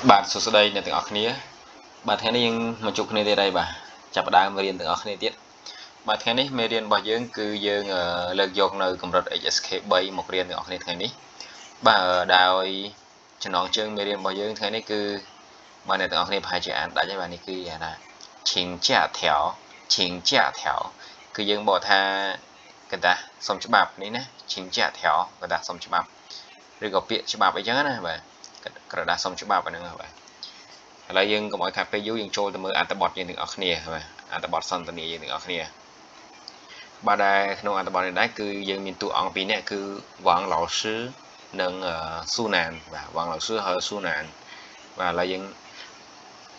បាទសួស្តីអ្នកទាំងអស់គ្នាបាទថ្ងៃនេះយើងមកជួបគ្នាទៀតហើយបាទចាប់ផ្ដើមមេរៀនទាំងអស់គ្នាទៀតបាទថ្ងៃនេះមេរៀនរបស់យើងគឺយើងលើកយកនៅកម្រិត HSK3 មករៀនទាំងអស់គ្នាថ្ងៃនេះបាទដោយចំណងជើងមេរៀនរបស់យើងថ្ងៃនេះគឺបាទអ្នកទាំងអស់គ្នាប្រហែលជាអានដាច់ហើយបាទនេះគឺថាឈិងចាក់条ឈិងចាក់条គឺយើងបកថាកណ្ដាស់សុំច្បាប់នេះណាឈិងចាក់条កណ្ដាស់សុំច្បាប់ឬក៏ពាក្យច្បាប់អីចឹងណាបាទក្រដាស់សុំច្បាប់អាហ្នឹងបាទឥឡូវយើងកុំឲ្យខាត់ពេលយូរយើងចូលទៅមើលអត្ថបទយើងទាំងអស់គ្នាបាទអត្ថបទសន្ទនាយើងទាំងអស់គ្នាបាទដែលក្នុងអត្ថបទនេះដែរគឺយើងមានតួអង្គពីរនាក់គឺវ៉ាងឡៅស៊ឺនិងស៊ូណានបាទវ៉ាងឡៅស៊ឺហើយស៊ូណានបាទឥឡូវយើង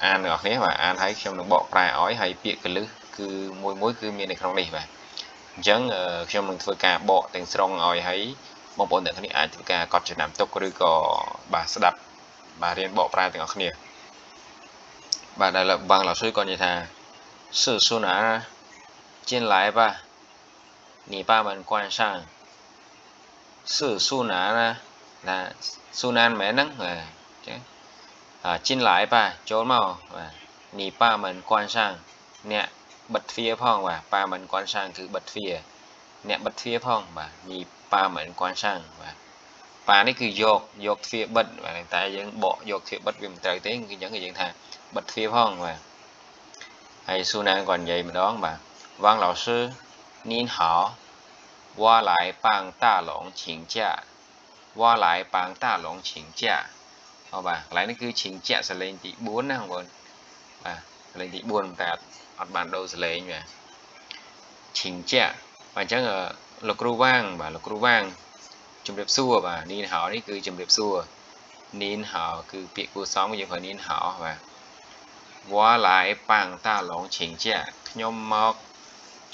អានទាំងអស់គ្នាបាទអានហើយខ្ញុំនឹងបកប្រែឲ្យហើយពាក្យកលឹះគឺមួយគឺមាននៅក្នុងនេះបាទអញ្ចឹងខ្ញុំនឹងធ្វើការបកទាំងស្រុងឲ្យហើយបងប្អូនទាំងគ្នាអាចធ្វើការកត់ចំណាំទុកឬក៏បាទស្ដាប់បាទរៀនបកប្រែទាំងអស់គ្នាបាទដែលបង老师讲的他是苏南进来吧你把门关上是苏南là苏南mẹ nắng进来吧ចូលមក你把门关上អ្នកបិទទ្វារផងបាទ把门关上គឺបិទទ្វារអ្នកបិទទ្វារផងបាទ你把门关上បាទប៉ានេះគឺយកទ្វារបិទបាទតែយើងបកយកទ្វារបិទវាមិនត្រូវទេគឺអញ្ចឹងគឺយើងថាបិទទ្វារផងបាទហើយស៊ូណាគាត់និយាយម្ដងបាទ王老师您好我来帮大龙请假我来帮大龙请假ហ៎បាទកន្លែងនេះគឺ请假សលេងទី4ណាបងប្អូនបាទសលេងទី4តែអត់បានដូរសលេងបាទ请假បាទអញ្ចឹងលោកគ្រូវាងបាទលោកគ្រូវាងជំរាបសួរបាទនីនហៅនេះគឺជំរាបសួរនីនហៅគឺពាក្យគួរសមយើងប្រើនីនហៅបាទវ៉ាឡាយប៉ាំងតាឡុងឈិងជាខ្ញុំមក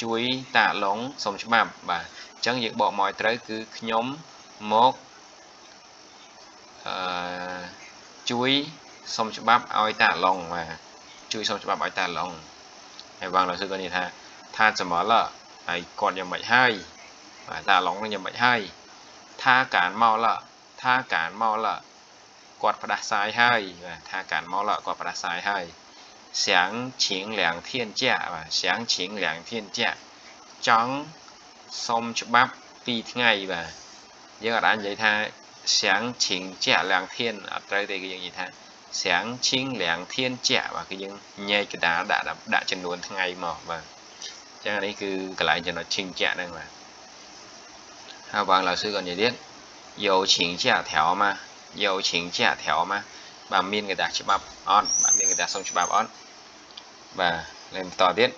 ជួយតាឡុងសុំច្បាប់បាទអញ្ចឹងយើងបកមកឲ្យត្រូវគឺខ្ញុំមកជួយសុំច្បាប់ឲ្យតាឡុងបាទជួយសុំច្បាប់ឲ្យតាឡុងហើយបង老师គាត់និយាយថា怎么了ហើយគាត់យ៉ាងម៉េចហើយបាទតាឡុងនឹងយ៉ាងម៉េចហើយថាកានមកละថាកានមកละគាត់ផ្ដាសាយហើយបាទថាកានមកละគាត់ផ្ដាសាយហើយ想请2天假បាទ想请2天假ចង់សុំច្បាប់2ថ្ងៃបាទយើងអាចនិយាយថា想请假2天អត់ត្រូវទេគឺយើងនិយាយថា想请2天假បាទគឺយើងញែកកដាលដាក់ចំនួនថ្ងៃមកបាទអញ្ចឹងនេះគឺកន្លែងចំណុច请假ហ្នឹងបាទហើយបង老师គាត់និយាយទៀត有请假条吗有请假条吗បាទមានកដាស់ច្បាប់អត់បាទមានកដាស់សុំច្បាប់អត់បាទលេងបន្តទៀត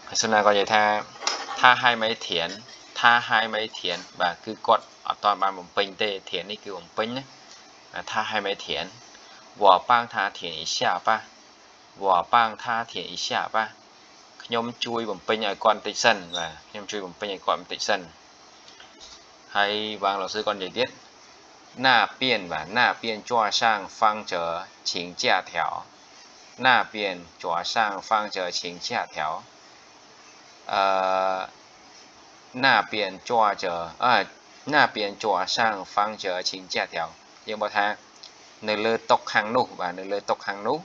ហើយសុណាគាត់និយាយថាឲ្យmấy thiềnថាឲ្យmấy thiềnបាទគឺគាត់អត់តបានបំពេញទេthiềnនេះគឺបំពេញណាថាឲ្យmấy thiền我帮他填一下吧我帮他填一下吧ខ្ញុំជួយបំពេញឲ្យគាត់បន្តិចសិនបាទខ្ញុំជួយបំពេញឲ្យគាត់បន្តិចសិនហើយបង老师គាត់និយាយទៀត那边吧那边桌上放着请假条那边桌上放着请假条那边坐着那边桌上放着请假条យើងบอกថានៅលើតុខាងនោះបាទនៅលើតុខាងនោះ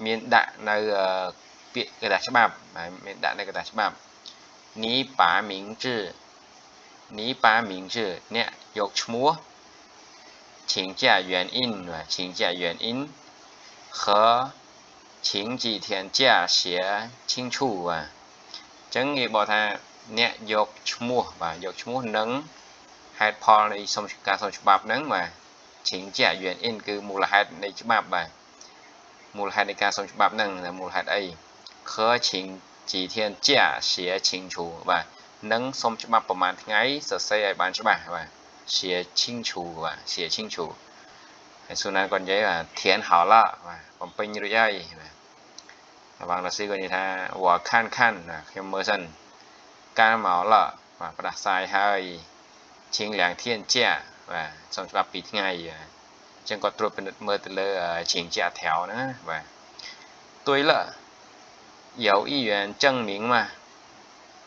មានដាក់នៅពាក្យកដាស់ច្បាប់បាទមានដាក់នៅកដាស់ច្បាប់នីប៉ាមីងជឺនីប៉ាមីងជឺអ្នកយកឈ្មោះ请假原因បាទ请假原因和请几天假写清楚បាទអញ្ចឹងគេบอกថាអ្នកយកឈ្មោះបាទយកឈ្មោះនិងហេតុផលនៃការសុំច្បាប់ហ្នឹងបាទ请假原因គឺមូលហេតុនៃច្បាប់បាទមូលហេតុនៃការសុំច្បាប់ហ្នឹងមូលហេតុអី和请几天假写清楚បាទនិងសុំច្បាប់ប្រហែលថ្ងៃសរសេរឲ្យបានច្បាស់បាទ写清楚បាទ写清楚ហើយសុណាគាត់និយាយថា填好了បាទបំពេញរួចហើយបាទបង老师គាត់និយាយថា我看看ណាខ្ញុំមើលសិនកាលមក了បាទផ្ដាសាយហើយ请2天假បាទសុំច្បាប់2ថ្ងៃអញ្ចឹងគាត់ត្រួតពិនិត្យមើលទៅលើ请假条ហ្នឹងណាបាទ对了有议员证明嘛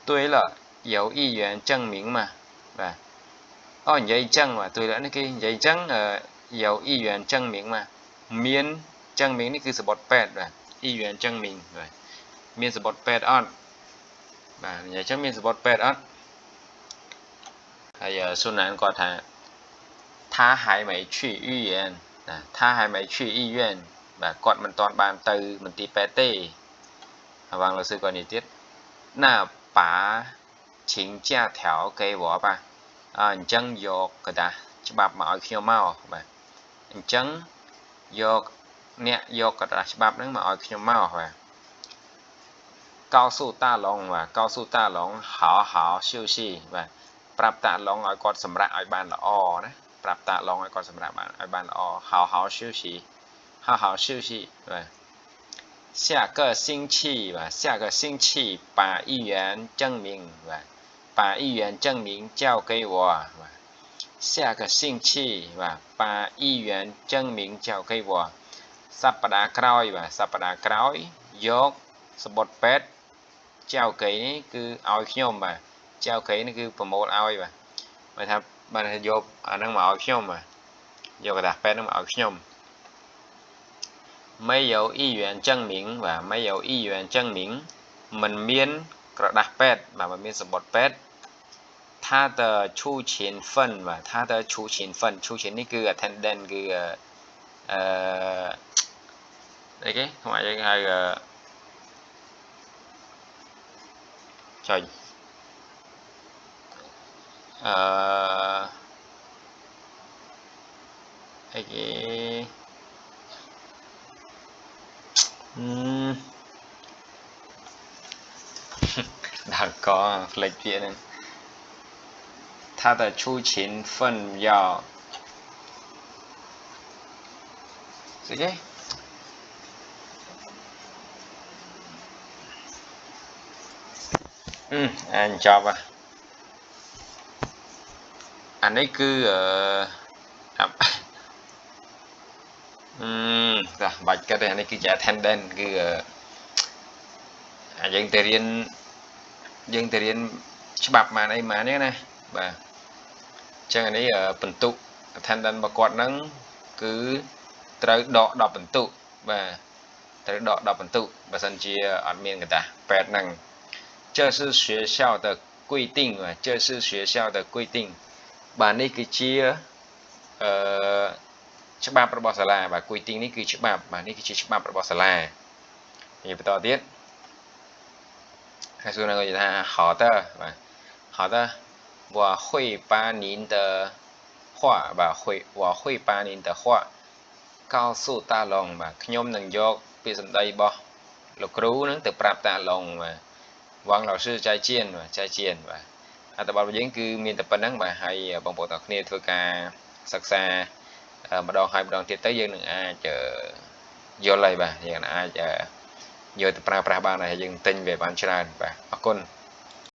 对了有议员证明嘛បាទនិយាយអញ្ចឹងបាទ对了នេះគេនិយាយអញ្ចឹង有议员证明嘛មាន证明นี่คือสะบด8បាទ议员证明បាទមានសะបด8អត់បាទនិយាយចឹងមានសะបด8អត់ហើយសុណានគាត់ថា他还没去医院ណា他还没去医院បាទគាត់មិនទាន់បានទៅមន្ទីរពេទ្យទេហើយបងលោកsưគាត់និយាយទៀតណាប៉ា请假条给我吧អញ្ចឹងយកกระดาษច្បាប់មកឲ្យខ្ញុំមកបាទអញ្ចឹងយកអ្នកយកกระดาษច្បាប់ហ្នឹងមកឲ្យខ្ញុំមកបាទ告诉大龙បាទ告诉大龙好好休息បាទប្រាប់តាឡុងឲ្យគាត់សម្រាកឲ្យបានល្អណាប្រាប់តាឡុងឲ្យគាត់សម្រាកបានឲ្យបានល្អ好好休息好好休息បាទ下个星期បាទ下个星期把议员证明បាទ把议员证明交给我បាទ下个星期បាទ把议员证明交给我សប្តាហ៍ក្រោយបាទសប្តាហ៍ក្រោយយកសបុតពេទ្យចៅកៃនេះគឺឲ្យខ្ញុំបាទចៅកៃនេះគឺប្រមូលឲ្យបាទបើថាបានយកអាហ្នឹងមកឲ្យខ្ញុំបាទយកกระดาษពេទ្យហ្នឹងមកឲ្យខ្ញុំ没有议员证明បាទ没有议员证明មិនមានក្រដាស់ពេទ្យបាទមិនមានសបុតពេទ្យ他的出勤分បាទ他的出勤分出勤នេះគឺ attendant គឺអីគេខ្មែរយើងហៅចុចអីគេដល់កផ្លេចពាក្យហ្នឹង他的出勤分要ស្អីគេអានចប់អានេះគឺចាបាច់គិតទេអានេះគឺជា attendant គឺយើងទៅរៀនច្បាប់បានអីបានទេណាបាទអញ្ចឹងអានេះបន្ទុក attendant របស់គាត់ហ្នឹងគឺត្រូវដក10បន្ទុកបាទត្រូវដក10បន្ទុកបើសិនជាអត់មានកតាស់8ហ្នឹង这是学校的规定这是学校的规定បាទនេះគឺជាច្បាប់របស់សាលាបាទ规定នេះគឺច្បាប់បាទនេះគឺជាច្បាប់របស់សាលានិយាយបន្តទៀត还是那个他好的បាទ好的我会把您的话បាទ我会把您的话告诉大龙បាទខ្ញុំនឹងយកពាក្យសម្ដីរបស់លោកគ្រូនឹងទៅប្រាប់តាឡុងបាទវង老师再见បាទ再见បាទអត្ថបទរបស់យើងគឺមានតែប៉ុណ្្នឹងបាទហើយបងប្អូនទាំងគ្នាធ្វើការសិក្សាម្ដងហើយម្ដងទៀតទៅយើងនឹងអាចយល់ហើយបាទយើងអាចយកទៅប្រើប្រាស់បានហើយយើងទិញវាបានច្រើនបាទអរគុណ